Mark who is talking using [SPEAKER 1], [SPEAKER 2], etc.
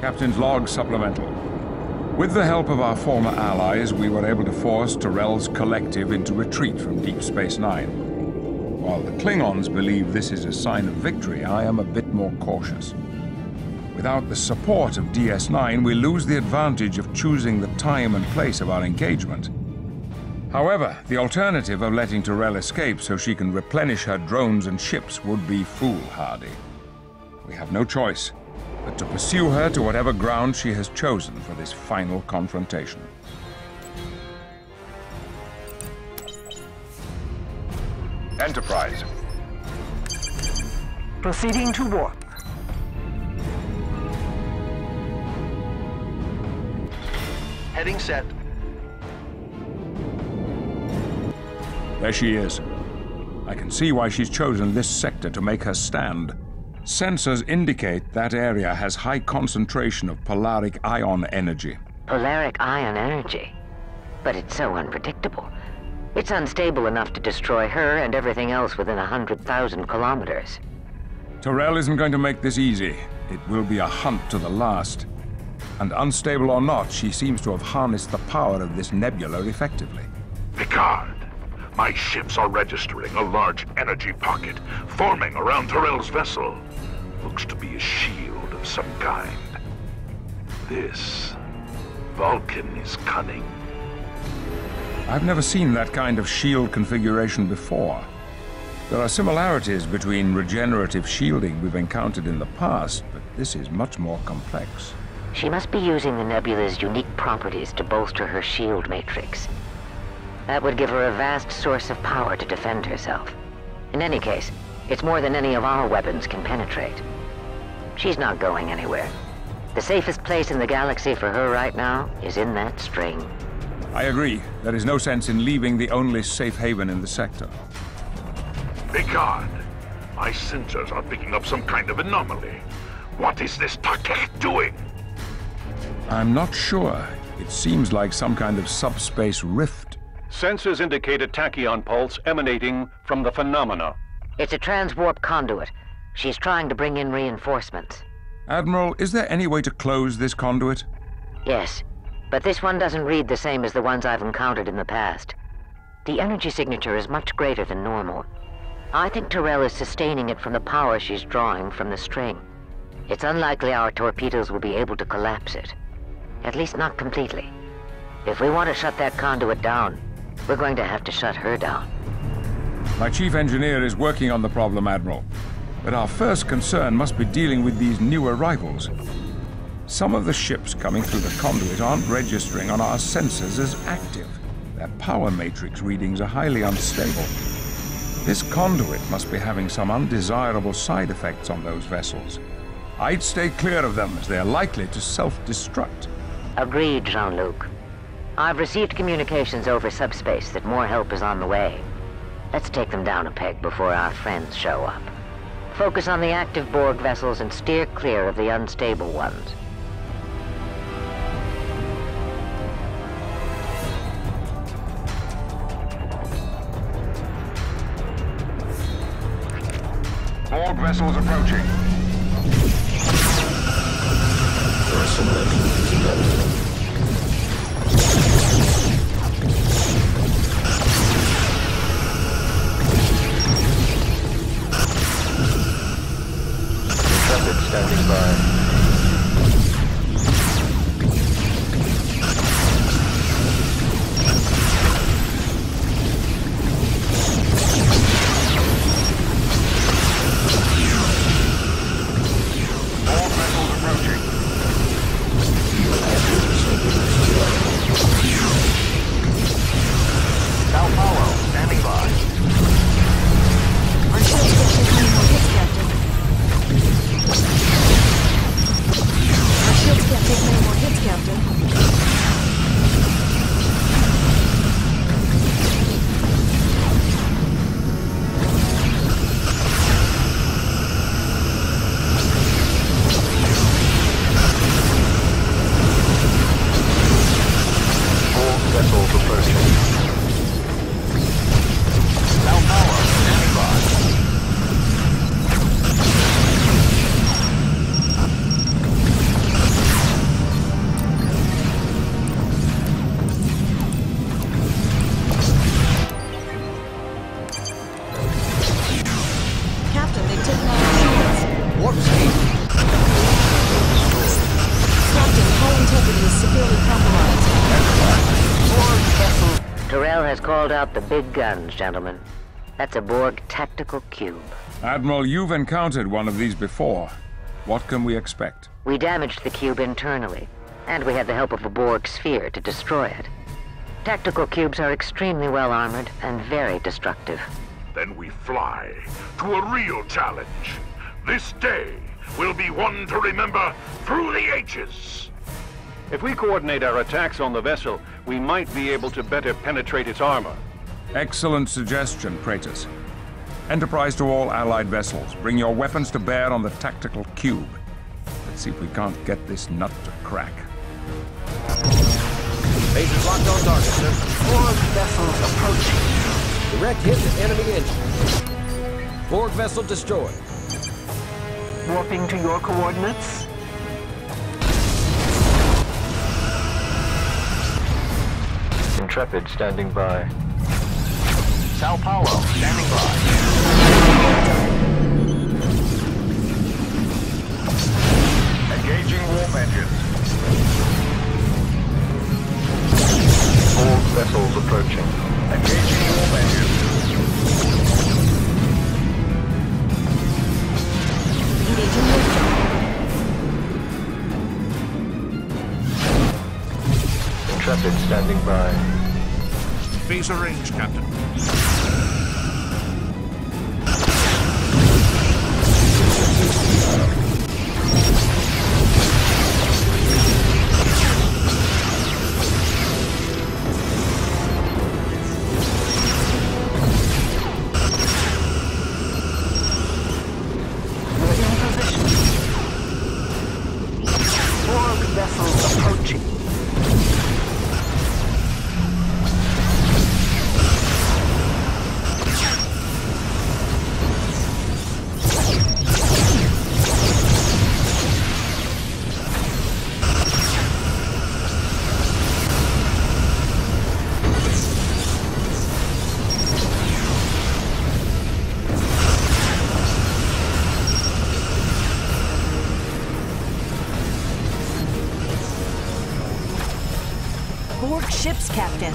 [SPEAKER 1] Captain's log supplemental. With the help of our former allies, we were able to force Tyrell's collective into retreat from Deep Space Nine. While the Klingons believe this is a sign of victory, I am a bit more cautious. Without the support of DS9, we lose the advantage of choosing the time and place of our engagement. However, the alternative of letting Tyrell escape so she can replenish her drones and ships would be foolhardy. We have no choice but to pursue her to whatever ground she has chosen for this final confrontation. Enterprise.
[SPEAKER 2] Proceeding to warp.
[SPEAKER 3] Heading set.
[SPEAKER 1] There she is. I can see why she's chosen this sector to make her stand. Sensors indicate that area has high concentration of polaric ion energy.
[SPEAKER 4] Polaric ion energy? But it's so unpredictable. It's unstable enough to destroy her and everything else within 100,000 kilometers.
[SPEAKER 1] Tyrell isn't going to make this easy. It will be a hunt to the last. And unstable or not, she seems to have harnessed the power of this nebula effectively.
[SPEAKER 5] Picard, my ships are registering a large energy pocket forming around Tyrell's vessel. Looks to be a shield of some kind. This Vulcan is cunning.
[SPEAKER 1] I've never seen that kind of shield configuration before. There are similarities between regenerative shielding we've encountered in the past, but this is much more complex.
[SPEAKER 4] She must be using the nebula's unique properties to bolster her shield matrix. That would give her a vast source of power to defend herself. In any case, it's more than any of our weapons can penetrate. She's not going anywhere. The safest place in the galaxy for her right now is in that string.
[SPEAKER 1] I agree. There is no sense in leaving the only safe haven in the sector.
[SPEAKER 5] Picard, my sensors are picking up some kind of anomaly. What is this packet doing?
[SPEAKER 1] I'm not sure. It seems like some kind of subspace rift.
[SPEAKER 6] Sensors indicate a tachyon pulse emanating from the phenomena.
[SPEAKER 4] It's a transwarp conduit. She's trying to bring in reinforcements.
[SPEAKER 1] Admiral, is there any way to close this conduit?
[SPEAKER 4] Yes, but this one doesn't read the same as the ones I've encountered in the past. The energy signature is much greater than normal. I think Tyrell is sustaining it from the power she's drawing from the string. It's unlikely our torpedoes will be able to collapse it. At least not completely. If we want to shut that conduit down, we're going to have to shut her down.
[SPEAKER 1] My chief engineer is working on the problem, Admiral. But our first concern must be dealing with these new arrivals. Some of the ships coming through the conduit aren't registering on our sensors as active. Their power matrix readings are highly unstable. This conduit must be having some undesirable side effects on those vessels. I'd stay clear of them, as they are likely to self-destruct.
[SPEAKER 4] Agreed, Jean-Luc. I've received communications over subspace that more help is on the way. Let's take them down a peg before our friends show up. Focus on the active Borg vessels and steer clear of the unstable ones.
[SPEAKER 1] Borg vessels approaching.
[SPEAKER 3] Intrepid standing by.
[SPEAKER 4] has called out the big guns, gentlemen. That's a Borg tactical cube.
[SPEAKER 1] Admiral, you've encountered one of these before. What can we expect?
[SPEAKER 4] We damaged the cube internally, and we had the help of a Borg sphere to destroy it. Tactical cubes are extremely well armored and very destructive.
[SPEAKER 5] Then we fly to a real challenge. This day will be one to remember through the ages.
[SPEAKER 6] If we coordinate our attacks on the vessel, we might be able to better penetrate its armor.
[SPEAKER 1] Excellent suggestion, Kratos. Enterprise to all Allied vessels. Bring your weapons to bear on the tactical cube. Let's see if we can't get this nut to crack.
[SPEAKER 2] Lasers locked on target, sir.
[SPEAKER 7] Borg vessels approaching.
[SPEAKER 2] Direct hit to enemy engine. Borg vessel destroyed.
[SPEAKER 7] Warping to your coordinates.
[SPEAKER 3] Intrepid standing by. Sao Paulo standing by.
[SPEAKER 5] Engaging warp engines.
[SPEAKER 3] All vessels approaching.
[SPEAKER 5] Engaging warp engines. Intrepid standing by. Phase arranged, Captain.
[SPEAKER 8] Borg ships, Captain.